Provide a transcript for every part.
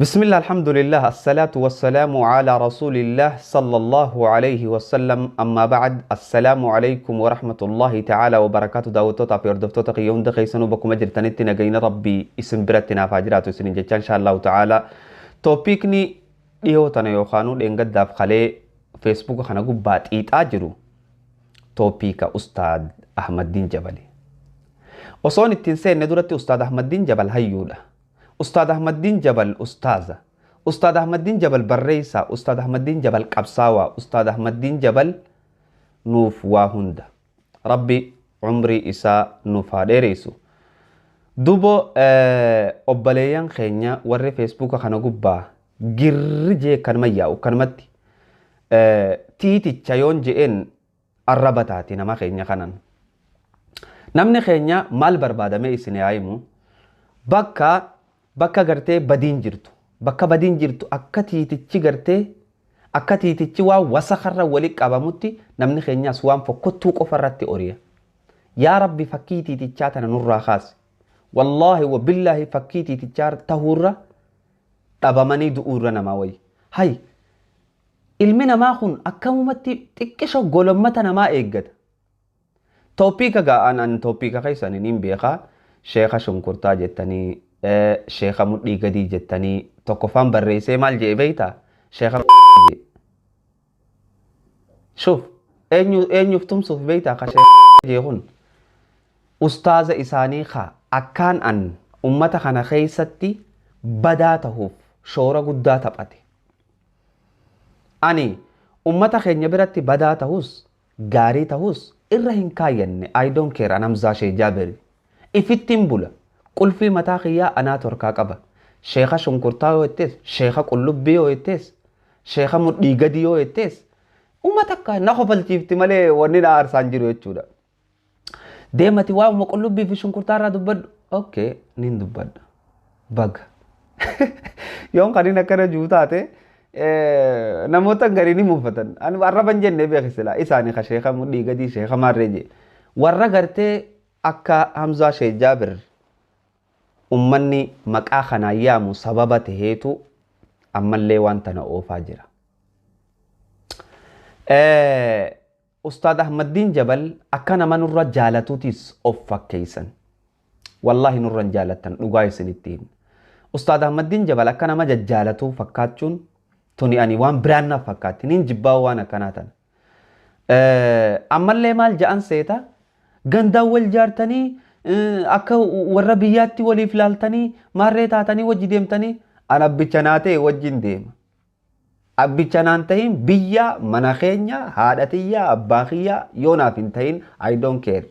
بسم الله الحمد لله الصلاة والسلام على رسول الله صلى الله عليه وسلم أما بعد السلام عليكم ورحمة الله تعالى وبركاته داوتو تابير دفتو تقيون دخيسنو بكم أجر تنتنا جين ربي اسم برتنا فاجرات سنين إن شاء الله تعالى توبيكني ديو تنيو خانو لإنجد داف خلي فيسبوك خنا قبات أجرو توبيك أستاذ أحمد دين جبلي وصون التنسين ندرت أستاذ أحمد دين جبل هيولا أستاذ أحمد دين جبل أستاذ أحمد دين جبل بريسا أستاذ أحمد دين جبل قبصاوة أستاذ أحمد دين جبل نوف واهند ربي عمري إساء نوفا ديريسو دوبو أباليان خينيا ورّي فيسبوك خانا قبا جرجي كنميا وكنمتي تيتي تشايون جئين الربطاتي نما خينيا خانان نمني خينيا مال بربادة مي إسيني آيمو bakka gartee badiin jirtu akka tiitichi waa wasakarra wali qabamutti namni keenyaas waan fokkottuu qofarratti oriya yaa rabbi fakkii tiitichaa tana nurraa kaasi wallaahi wa billaahi fakkii tiitichaa tahurra dhabamanii du'uurra namaa wayi hay ilmi namaa kun akkamumatti xiqqisho golommata namaa eeggata toopiika ga'an toopiika keessaniin hin beekaa sheekha shunkurtaa jettanii sheekha mudhii gadii jettanii tokkoffaan barreessee maal jee beeyta sheekha shuf eenyuuf tumsuuf beeyta ka sheekha jee kun ustaaza isaanii ka akkaan an ummata kana keessatti badaa tahuuf shoora guddaa taphate ani ummata keenya biratti badaa tahus gaarii tahus irra hin kaayyanne I don't care anamzaa shee jaabiri ifittiin bula قلفي متاخيا أنا تركا قبا شيخة شنكرتاو يتس شيخة قلوبيو يتس شيخة مديقديو يتس وما تكا نخفل تيفتي مالي وننا أرسان جيرو يتشودا ديمتي واو ما قلوبي في شنكرتارا دباد أوكي نين دباد بغ يوم قرينا كنا جوتاتي نموتا غريني مفتن أنا ورّبان جنة بيخي سلا إساني خشيخة مديقدي شيخة مارجي ورّا غرتي أكا همزة شي جابر ummanni maqaa kanaa yaamu sababa taheetu ammallee waan tana oofaa jira. Ustaad Ahmadiin Jabal akka nama nurra jaalatuutis of fakkeeysan. Wallaahi nurra jaalatan dhugaa isinitti himna. Ustaad Ahmadiin Jabal akka nama jajjaalatuu fakkaachuun tuni ani waan biraan naaf fakkaatti nin jibbaa waan akkanaa tana. Ammallee maal ja'an seeta gandaan wal jaartanii akka warra biyyaatti waliif laaltanii maarree taatanii wajji deemtanii an abbichanaa ta'e wajjin deema. Abbichanaan ta'in biyya mana keenya haadhatiyyaa abbaa kiyyaa yoo naaf hin ta'in I don't care.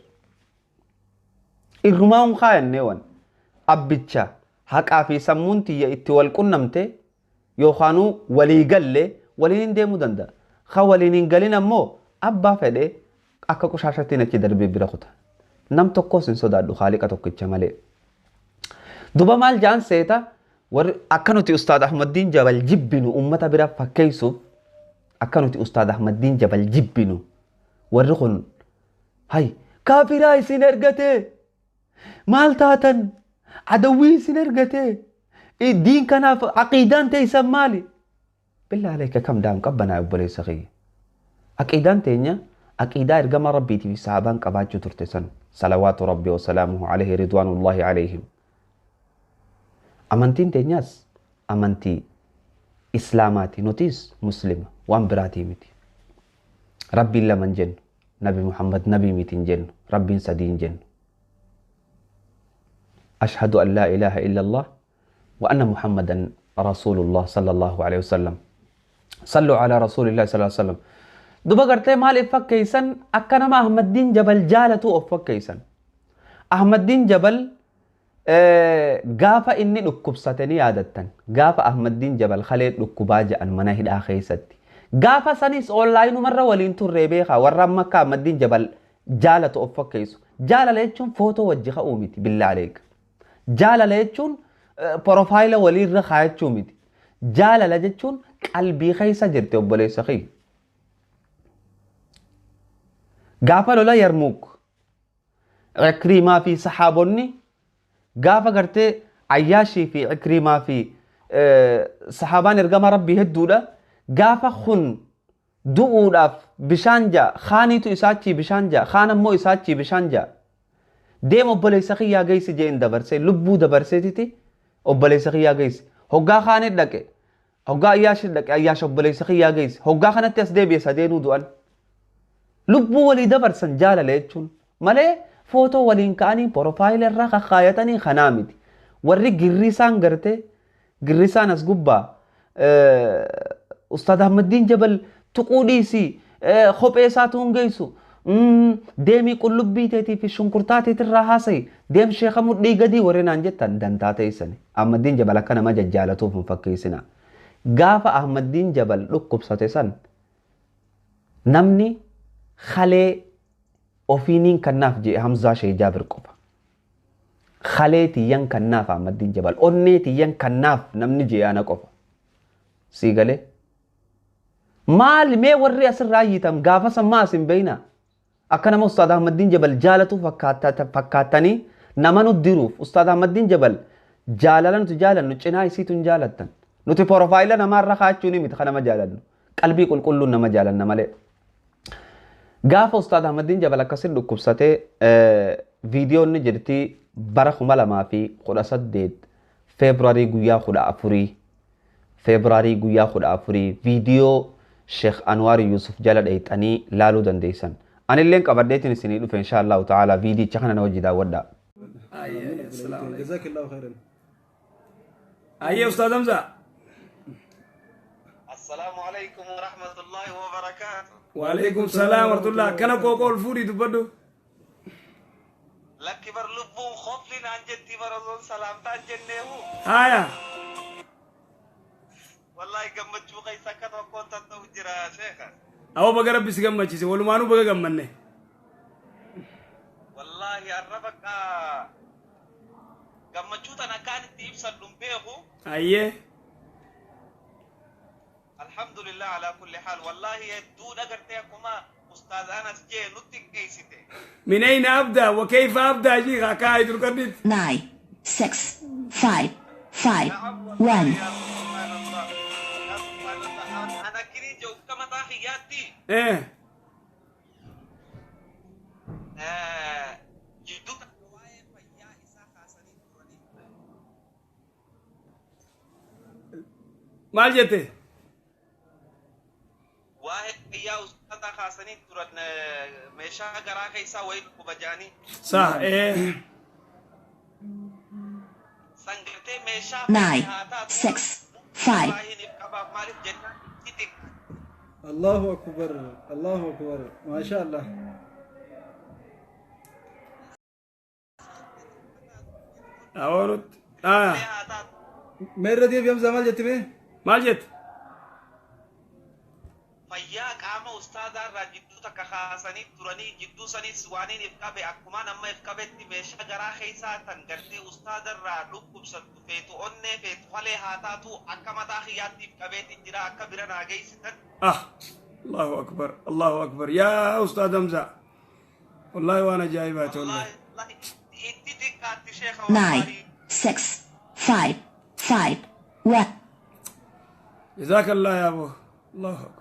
Irrumaa hun kaayannee wan abbicha haqaa fi sammuun tiyya itti wal qunnamte yookaanuu walii galle waliin hin deemuu danda'a. Ka waliin hin galin ammoo abbaa fedhe akka qushaashatti achi darbee bira kuta. nam tokkos hin sodaadhu haaliqa tokkicha malee. Duba maal jaan seeta warri akka nuti Ustaad Ahmadiin Jabal jibbinu ummata bira fakkeessuuf akka nuti Ustaad Ahmadiin Jabal jibbinu warri kun hay kaafiraa isin ergate maal taatan adawwii isin ergate diin kanaaf aqiidaan teessan maali bilaa alayka kam daam qabbanaa obboleessa kiyya aqiidaan teenya aqiidaa ergama rabbiitii fi sahabaan qabaachuu turte san صلوات ربي وسلامه عليه رضوان الله عليهم أمنتين تنياس أمنتي إسلاماتي نوتيس مسلمة وان براتي متي ربي الله من جن نبي محمد نبي متين جن ربي سدين جن أشهد أن لا إله إلا الله وأن محمدا رسول الله صلى الله عليه وسلم صلوا على رسول الله صلى الله عليه وسلم duba gartee maal fakkeeysan akka nama Ahmadiin Jabal jaalatu of fakkeeysan. Ahmadiin Jabal gaafa inni dhukkubsatanii yaadattan gaafa Ahmadiin Jabal kalee dhukkubaa ja'an mana hidhaa keessatti gaafa sanis onlaayinumarra waliin turree beekaa warra amma akka Ahmadiin Jabal jaalatu of fakkeessu. Jaalala jechuun footoo wajji ka'uu miti billaa aleeka. Jaalala jechuun porofaayila waliirra kaayachuu miti. Jaalala jechuun qalbii keessa jirti obboleessa kiyya. gaafa lola Yarmuuk Ikrimaa fi sahaabonni gaafa gartee Ayyaashii fi Ikrimaa fi sahaabaan ergama rabbii hedduudha gaafa kun du'uudhaaf bishaan ja'a khaaniitu isaachii bishaan ja'a khaan ammoo isaachii bishaan ja'a deema obboleessa kiyyaa geessi jeen dabarsee lubbuu dabarseetiti obboleessa kiyyaa geessi hoggaa khaanit dhaqe hoggaa ayyaashi dhaqe ayyaash obboleessa kiyyaa geessi hoggaa kanatti as deebi'e sadeenuu du'an lubbuu walii dabarsan jaalala jechuun malee footoo waliin ka'anii porofaayila irraa kakkaayatanii kanaa miti warri girrisaan gartee girrisaan as gubbaa Ustaad Ahmaddiin Jabal tuquu dhiisii kophee isaatu hin geessu deemii qullubbii teetii fi shunkurtaa teetirraa haasa'i deem sheeka mudhii gadii warreen aan jettan dantaa ta'isani Ahmaddiin Jabal akka nama jajjaalatuuf hin fakkeessina gaafa Ahmaddiin Jabal dhukkubsate san namni khalee ofiiniin kannaaf jee Hamzaa Shee Jaabir qofa khalee tiyyan kannaaf Ahmaddiin Jabal onnee tiyyan kannaaf namni jee ana qofa sii galee maal mee warri asirraa yiitam gaafa sammaa asin beeyna akka nama Ustaad Ahmaddiin Jabal jaalatu fakkaatanii nama nu diruuf Ustaad Ahmaddiin Jabal jaalala nuti jaalannu cinaa isiitu hin jaalattan nuti porofaayila namaarra kaachuu ni miti kan nama jaalannu qalbii qulqulluun nama jaalanna malee gaafa Ustaad Ahmaddiin Jabal akkasin dhukkubsatee viidiyoon ni jirti bara 2018 Feebruaarii guyyaa 14 Feebruaarii guyyaa 14 viidiyoo Sheekh Anwaar Yusuf jala dheeyxanii laaluu dandeessan anilleen qabadheetiin isinii dhufe inshaallahu ta'ala viidiyicha kana na wajji daawwadhaa جزاك الله خيرا. أيه أستاذ حمزة. السلام عليكم ورحمة الله وبركاته. وعليكم السلام ورحمة الله. كنا كوكول فوري تبدو. لك برلبو خوف لنا عن جدي برزون سلام تان جنيه. هايا. والله قمت شوقي سكت وكنت توجرا شيخا. أو بقرب بس قمت شيء ولو ما نو بقى قمنه. والله الربك قمت شو أنا كان تيب سلم بيهو. أيه. الحمد لله على كل حال والله دون أقرتكما أستاذ أنس جي نتك كيسته. من أين أبدأ وكيف أبدأ شيخ كايد القديد. 9 6 5 5 1 أنا كني جو كما تحياتي. إيه. جدو مال جته. واحد يا أستاذ خاصني ترى مشا غرا كيسا وين كوبجاني. صح إيه. سانغتي مشا. 9 6 5 الله أكبر الله أكبر ما شاء الله. أورد. مين رديف يوم زمان جتمي؟ مال جت. فيا قام أستاذ راجدو تكخاسني تراني جدو سني سواني نفكابي أكمان أما يفكابت مشا غرا كيسا تنغرتي أستاذ رادو كبسط فيتو أني فيتو خلي هاتاتو أكما تاخيات نفكابت جرا أكبرنا غيستن. الله أكبر الله أكبر يا أستاذ حمزة والله وأنا جايبات والله 9 6 5 5 1 جزاك الله يا أبو الله أكبر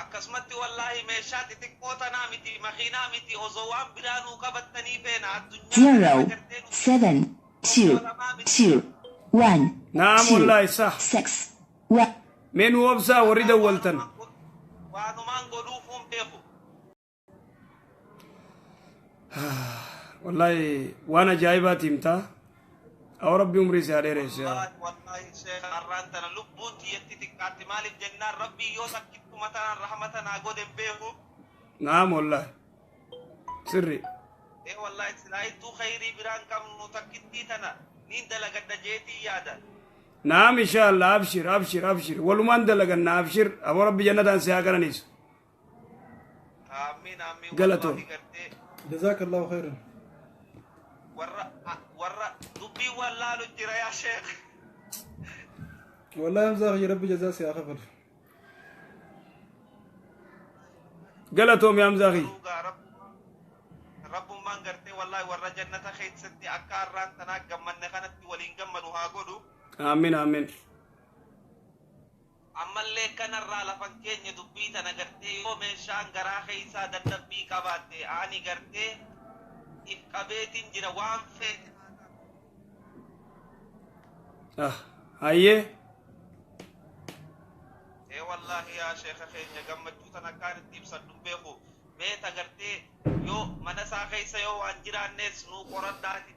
akkasumatti wallahi meeshaa xixiqqoota miti makiinaa miti osoo waan biraanuu qabattanii feena addunyaa 0 7 2 2 1 نعم والله صح 6 1 من وبسا ورد أولتن waanumaan godhuufuun beeku والله وأنا جايبات إمتى أو ربي عمري سعيد يا wallahi sheekh arraantana lubbuun tiyyatti xiqqaatti maaliif jennaan rabbii yoo takkittu mataan rahmatanaa godhen beeku نعم والله سري wallahi silaayituu khayrii biraan qabnu takkittii tana niin dalagadda jeetii yaada نعم إن شاء الله أبشر أبشر أبشر ولو ما ندلقنا أبشر أبو ربي جنة سياقنا نيس آمين آمين قلتو. والله قرتي جزاك الله خيرا. ورا دبي ولا لجرا يا شيخ والله يمزاغ يا ربي جزاك يا خفر. قلتهم يا مزاغي رب ما قرتي والله ورا جنة خيت ستي أكار ران تناك من خانت ولين جمنوا هاقولوا آمين آمين أما اللي كان الرالة فنكين يدبيت أنا قرتي يوم شان قراخي سادة نبي كباتي آني قرتي إفقابيت جرا وان فيت هاي إيه والله يا شيخ خير جمعت جوتنا كانت تبصر دبيخو ميتا قرتي يو منسا خيسا يو أنجرا الناس نو قرد داتي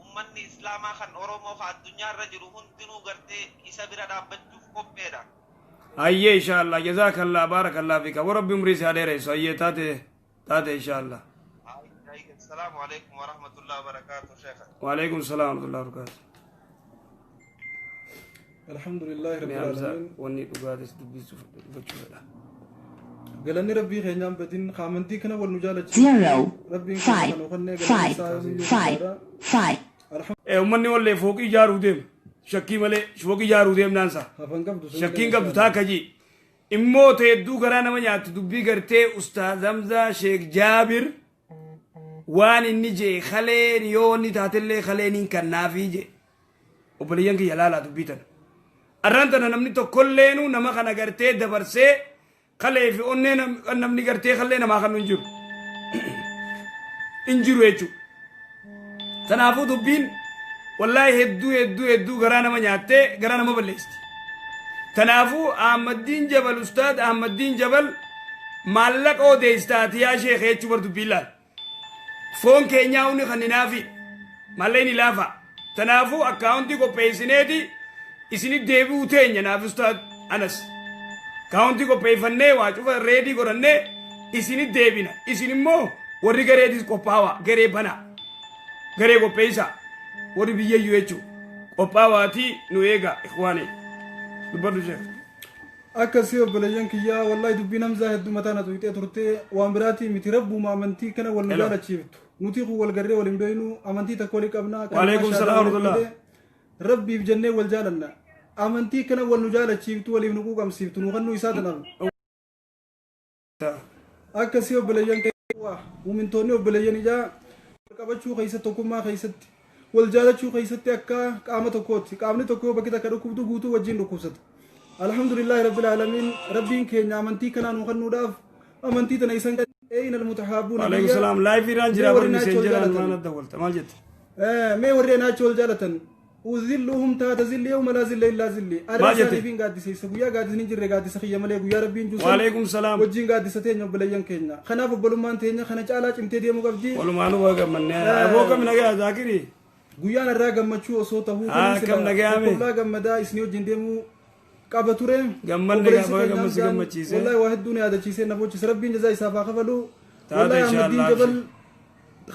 ummanni islaamaa kan oromoo ka addunyaa irra jiru hundinuu gartee isa bira dhaabbachuuf qopheedha. Ayyee inshaallah jazakallah barakallah fika warabbi umrii isaa dheeressu ayyee taate inshaallah. Assalaamu alaikum wa rahmatullahi wa barakatuh sheekha. Wa alaikum salaam wa rahmatullahi wa barakatuh. Alhamdulillahi rabbil alamin. Wanni dhugaatis dubbisuuf dubbachuudha. قالني ربي خينام بدين خامنتي كنا والنجالة 0 5 ummanni wallee fooqii ijaaruu deemu shakkii malee fooqii ijaaruu deemnaansa shakkiin qabdu taaka ji immoo ta'e hedduu garaa nama nyaattu dubbii gartee ustaaz Hamzaa Sheek Jaabir waan inni jee kaleen yoo inni taatellee kaleeniin kannaafii jee obboleeyyan kiyya laalaa dubbii tana arraan tana namni tokkolleenu nama kana gartee dabarsee kalee fi onnee namni gartee kallee namaa kan hin jiru jechuudha. Tanaafuu dubbiin wallahi hedduu garaa nama nyaattee garaa nama balleesti. Tanaafuu Ahmaddiin Jabal ustaad Ahmaddiin Jabal maallaqa odeestaati yaa sheekhe jechuu bar dubbiin laal. Foon keenyaa hundi kan hinaafi malleen ilaafa. Tanaafuu akkaawuntii qopheessineeti isinit deebi'uu teenya naaf ustaad Anas. Akkaawuntii qopheeffannee waa cufa reedii godhannee isinit deebina. Isin immoo warri gareetis qophaawa garee banaa. garee qopheessa warri biyyeeyyuu jechuun qophaawaatii nu eega ikhwaani dubbadhu sheekh akkasii obboleeyyan kiyyaa wallahi dubbiin Hamzaa hedduu mataa na tuqxee turtee waan biraatii miti rabbuma amantii kana wal nu jaalachiiftu nuti kun wal garree wal hin beeynu amantii takka walii qabnaa waalaikum salaam wa rahmatullah rabbiif jennee wal jaalanna amantii kana wal nu jaalachiiftu waliif nu quuqamsiiftu nu kannuu isaa tanaaf akkasii obboleeyyan kiyyaa uumintoonni obboleeyyan ijaa qabachuu keessatti tokkummaa keessatti wal jaalachuu keessatti akka qaama tokkooti qaamni tokko bakki takka dhukkubdu guutuu wajjin dhukkubsata alhamdulillahi rabbil alamin rabbiin keenya amantii kanaan kennuudhaaf amantii tana isan eeyna almutahabbuun alayhi salaam live iraan jira barni seenjiraan maana dawalta maal jette mee warreen achi wal jaalatan uzilluhum taata zilli yawma la zilla illa zilli arsaaniifin gaaddisa guyyaa gaaddisni jirre gaaddisa kiyya malee guyyaa rabbiin juusa waalaikum salaam wajjin gaaddisa teenya obboleeyyan keenya kanaaf obbolummaan teenya kana caalaa cimtee deemuu qabdi walumaanuu waa gammannee aboo kam nagaa zaakiri guyyaan irraa gammachuu osoo tahuu kam nagaame ollaa gammadaa isinii wajjin deemuu qaba ture gammanne gaafa gammas gammachiise wallahi waa hedduun yaadachiise na bochise rabbiin jazaa isaaf haa kafalu wallahi Ahmaddiin Jabal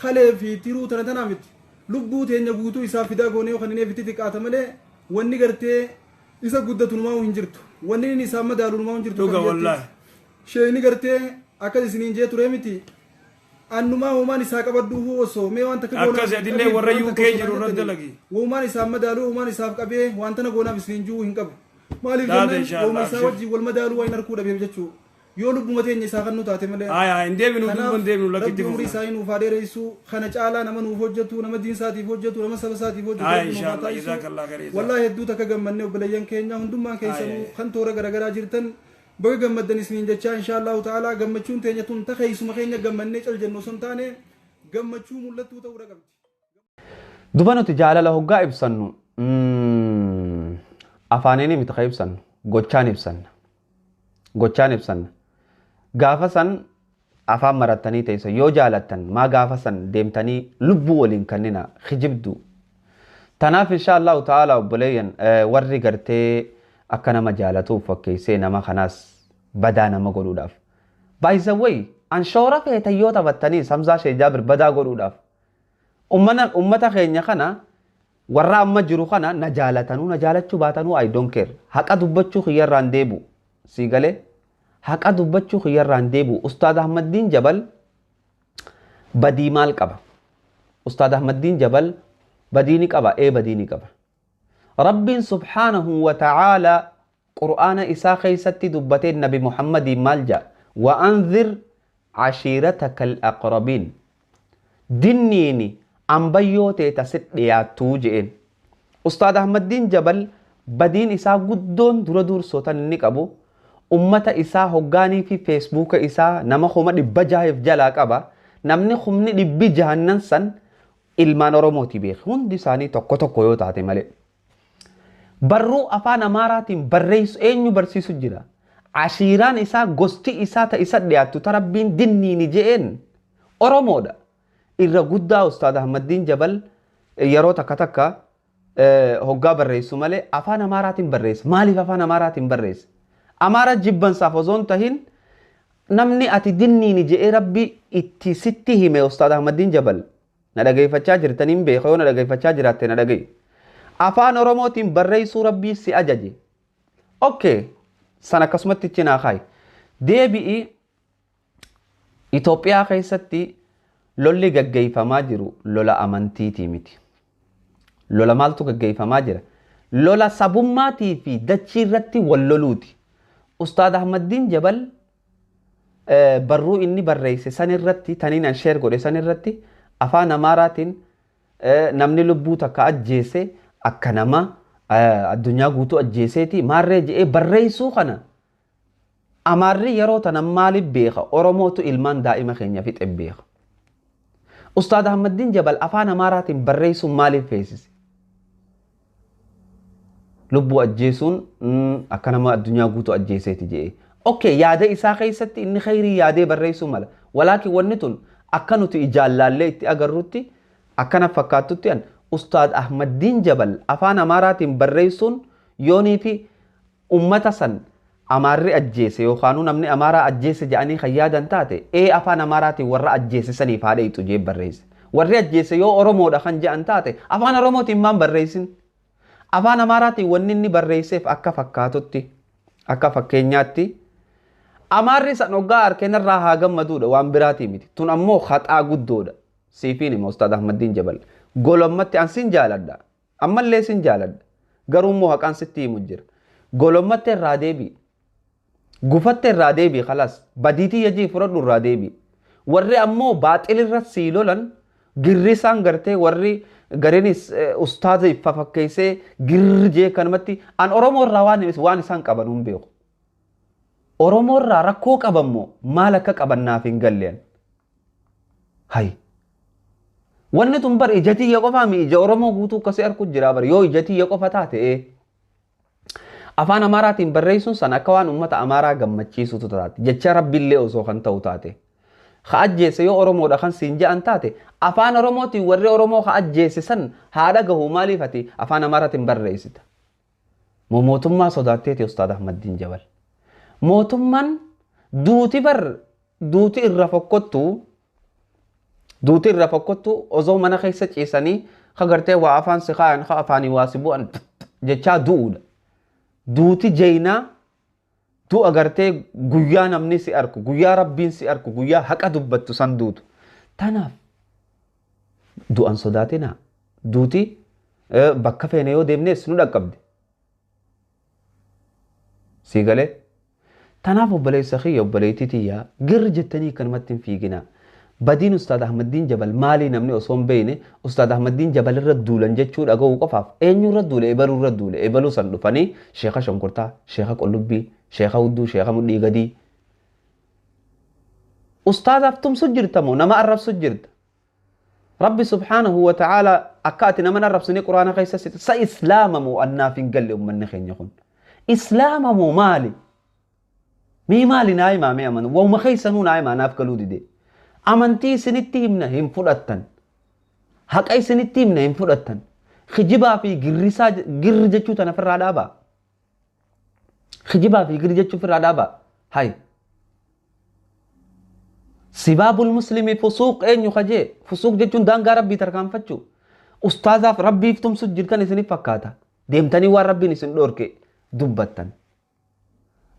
khalee fi tiruu tana tanaa miti lubbuu teenya guutuu isaa fidaa goonee kan inni fitti xiqqaata malee wanni gartee isa guddatu numaa hin jirtu wanni inni isaa madaalu numaa hin jirtu dhuga wallahi sheeyni gartee akkas isiniin jee ture miti annumaa uumaan isaa qabadhu osoo mee waan takka goona akkas adillee warra UK jiru irra dalagi uumaan isaa madaalu uumaan isaaf qabee waan tana goonaaf isiniin juu hin qabu maaliif jennaan uumaa isaa wajjin wal madaalu waa hin arkuu dhabeef jechuu yoo lubbuma teenya isaa kan nu taate malee hin deebinu dubban deebinu lakkitti umrii isaa nuuf haa dheeressu kana caalaa nama nuuf hojjetu nama diin isaatiif hojjetu nama saba isaatiif hojjetu wallahi hedduu takka gammannee obboleeyyan keenya hundummaan keessanuu kan toora garaagaraa jirtan baga gammaddan isiniin jechaa inshaallahu ta'ala gammachuun teenya tun ta keessuma keenya gammannee cal jennu osoo hin taane gammachuu mul'attuu ta'uu qabdi. Duba nuti jaalala hoggaa ibsannu afaaniin miti ka ibsannu gochaan ibsanna gaafa san afaan marattanii teessa yoo jaalattan maa gaafa san deemtanii lubbuu waliin kannina kijibdu tanaaf inshaallahu ta'ala obboleeyyan warri gartee akka nama jaalatuuf fakkeessee nama kanaas badaa nama godhuudhaaf baay'isawway anshoora feetan yoo taphattanii Hamzaa Sheek Jaabir badaa godhuudhaaf ummata keenya kana warra amma jiru kana na jaalatanuu na jaalachuu baatanuu I don't care haqa dubbachuu kiyyarraan deebu sii galee haqa dubbachuu kiyyarraan deebu ustaad Ahmaddiin Jabal badii maal qaba ustaad Ahmaddiin Jabal badiini qaba badiini qaba rabbiin subhaanahu wa ta'ala qur'aana isaa keessatti dubbatee nabi Muhammadii maal jedha وأنذر عشيرتك الأقربين دنيني ambayyoo teeta sit dhiyaattuu je'een. Ustaad Ahmaddiin Jabal badiin isaa guddoon dura dursootan inni qabu ummata isaa hoggaanii fi feesbuuka isaa nama 600 jalaa qaba. Namni 600 san ilmaan Oromooti beeku. Hundi isaanii tokko tokko yoo taate malee. Barruu afaan Amaaraatiin barreessu eenyu barsiisu jira. Ashiiraan isaa gosti isaa ta isa dhiyaattu tarabbiin dinniini je'een Oromoodha. Irra guddaa Ustaad Ahmaddiin Jabal yeroo takka takka hoggaa barreessu malee afaan Amaaraatiin barreessa. Maaliif afaan Amaaraatiin barreessa? Amaara jibbansaaf osoo hin tahin namni ati dinniini je'ee rabbi itti sitti hime Ustaad Ahmaddiin Jabal. Na dhageeffachaa jirtaniin beeka yoo na dhageeffachaa jiraatte na dhaga'i. Afaan Oromootiin barreessuu rabbii si ajaje. Okay. Sana akkasumatti cinaa kaayi. Deebi'i Itoophiyaa keessatti lolli gaggeeffamaa jiru lola amantiitii miti. Lola maaltu gaggeeffamaa jira? Lola sabummaatii fi dachii irratti wal loluuti. Ustaad Ahmaddiin Jabal barruu inni barreesse san irratti taniin an sheer godhe san irratti afaan Amaaraatiin namni lubbuu takka ajjeese akka nama addunyaa guutuu ajjeeseeti maarree je'ee barreessuu kana Amaarri yeroo tana maaliif beeka? Oromootu ilmaan daa'ima keenya fixe beeka. Ustaad Ahmaddiin Jabal afaan Amaaraatiin barreessuun maaliif feesise? Lubbuu ajjeesuun akka nama addunyaa guutuu ajjeeseeti je'ee. Okay, yaada isaa keessatti inni khayrii yaadee barreessuu mala. Walaakin wanni tun akka nuti ijaallaallee itti agarrutti akkana fakkaattutti an Ustaad Ahmaddiin Jabal afaan Amaaraatiin barreessuun yoonii fi ummata san Amaarri ajjeese yookaan namni Amaaraa ajjeese jedhanii kan yaadan taate afaan Amaaraatiin warra ajjeese saniif haadha hiixu jee barreesse. Warri ajjeese yoo Oromoodha kan jedhan taate afaan Oromootiin maan barreessin? Afaan Amaaraatiin wanni inni barreesseef akka fakkaatutti akka fakkeenyaatti Amaarri san hoggaa harkeenarraa haa gammaduudha waan biraatii miti. Tun ammoo haxaa guddoodha. Siifiin hima Ustaad Ahmaddiin Jabal. Golommatti an sin jaaladha. Ammallee sin jaaladha. Garuu immoo haqaan sitti himu jira. Golommatti irraa deebi'i. Gufatte irraa deebi'i khalaas. Badiitii yajii fudhadhu irraa deebi'i. Warri ammoo baaxilirra sii lolan girri isaan gartee warri gariinis ustaaza ifa fakkeessee girri jee kanumatti an Oromoo irraa waan isaan qaban hin beeku. Oromoo irraa rakkoo qabammoo maal akka qabannaaf hin galleen. Hayi. Wanni tun bar ija tiyya qofaa mi ija Oromoo guutuu akkasii arku jira bar yoo ija tiyya qofa taate afaan Amaaraatiin barreessuun san akka waan uummata Amaaraa gammachiisutu taate jecha rabbiillee osoo kan ta'u taate. Ha ajjeese yoo Oromoodha kan siin jedhan taate afaan Oromootiin warri Oromoo ha ajjeese san haadha gahu maaliif ati afaan Amaaraatiin barreessita? Mootummaa sodaatteeti Ustaad Ahmaddiin Jabal. Mootummaan duuti irra fokkottu osoo mana keessa ciisanii ka gartee waa afaan si kaayan ka afaanii waa si bu'an jechaa du'uudha. Duuti jeynaa du'a gartee guyyaa namni si arku guyyaa rabbiin si arku guyyaa haqa dubbattu san duutu. Tanaaf du'an sodaatinaa duuti bakka feene yoo deemnees nu dhaqqabde. Sii galee? Tanaaf obboleessa kiyya obboleettii tiyyaa girri jettanii kanumatti hin fiiginaa. Badiin Ustaad Ahmaddiin Jabal maalii namni osoo hin beekne Ustaad Ahmaddiin Jabal irra duulan jechuu dhaga'uu qofaaf eenyu irra duule ebaluu irra duule ebaluu san dhufanii Sheeka Shonkortaa, Sheeka Qullubbii, Sheeka Hudduu, Sheeka Mudhii Gadii. Ustaadaaf tumsu jirta moo nama arrabsu jirta? Rabbi subhaanahu wa ta'ala akka ati nama arrabsine Quraana keessa sa islaama moo annaaf hin galle ummanni keenya kun? Islaama moo maali? Mii maali naa himaamee amanu? Wauma keessanuu naa himaanaaf galuu dide. Amantii isinitti himna hin fudhattan. Haqa isinitti himna hin fudhattan. Kijibaa fi girri jechuu tana firraa dhaabaa. Kijibaa fi girri jechuu firraa dhaabaa. Hayi. Sibaabul muslimii fusuuq eenyu kajee? Fusuuq jechuun daangaa rabbii tarkaanfachuu. Ustaazaaf rabbiif tumsu jirtan isinif fakkaata. Deemtanii waan rabbiin isin dhorke dubbattan.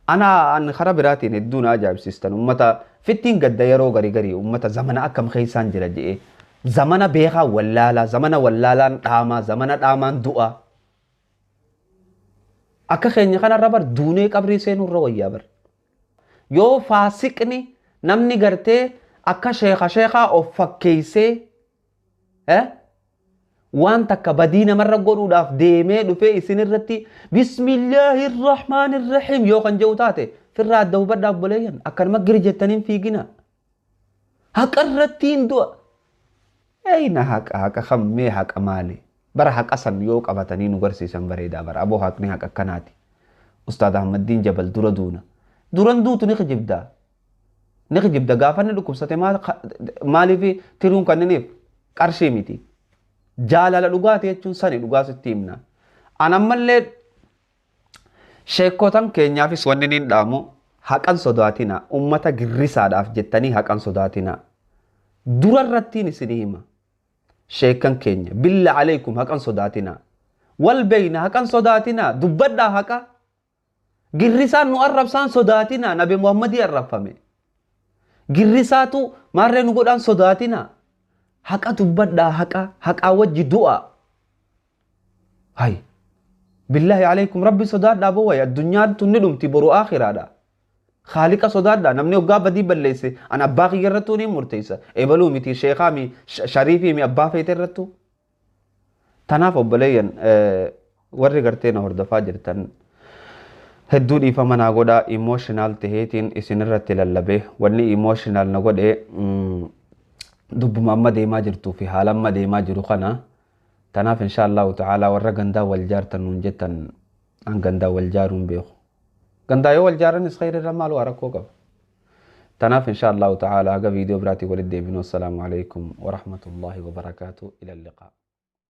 An khara biraatiin hedduun ajaa'ibsiistan ummata fittiin gadda yeroo garii ummata zamana akkam keessaan jira je'ee zamana beekaa wallaalaa zamana wallaalaan dhaamaa zamana dhaamaan du'a akka keenya kanarra bar duunee qabrii seenurra wayyaa bar yoo faasiqni namni gartee akka sheekaa of fakkeessee waan takka badii namarra godhuudhaaf deemee dhufee isin irratti bismillahir rahmaanir rahiim yoo kan jedhu taate firraa adda hubadhaaf boleeyyan akkanuma giri jettaniin fiigina haqa irrattiin du'a eeyna haqa kammee haqa maali bara haqa san yoo qabatanii nu garsiisan bareedaa bara aboo haqni haqa akkanaati ustaad Ahmaddiin Jabal dura duuna duran duutu ni kijibda gaafanni dhukkubsate maaliif tiruun kanniniif qarshii miti jaalala dhugaati jechuun sani dhugaa sitti himna anammallee sheekotan keenyaafis wanni niin dhaamu haqan sodaatina ummata girrisaadhaaf jettanii haqan sodaatina dura irrattiin isinii hima sheekan keenya billa alaykum haqan sodaatina wal beeyna haqan sodaatina dubbadhaa haqa girrisaan nu arrabsaan sodaatina nabi Muhammadii arrabfame girrisaatu maarree nu godhaan sodaatina haqa dubbadhaa haqaa wajji du'a hay billahi alaykum rabbi sodaadhaa bowway addunyaan tunni dhumti boru akhiraadha خالق صدادة نمني وقا بدي بلسه أنا باقي يرتوني مرتيسة إبلو متي شيخا مي شريفي مي أبا فيت الرتو تناف بليان ورّي قرتين هردفا جرتن هدود إفا منا قدا emotional تهيتين إسن الرتل اللبه وني emotional نقود دب ماما ديما جرتو في حالا ما ديما جرو خنا تناف إن شاء الله تعالى ورّا قندا والجار تنون جتن أن قندا والجارون بيخو قندا يو والجارن خير الرمال واركو قف تناف إن شاء الله تعالى هذا فيديو براتي ولد والسلام عليكم ورحمة الله وبركاته إلى اللقاء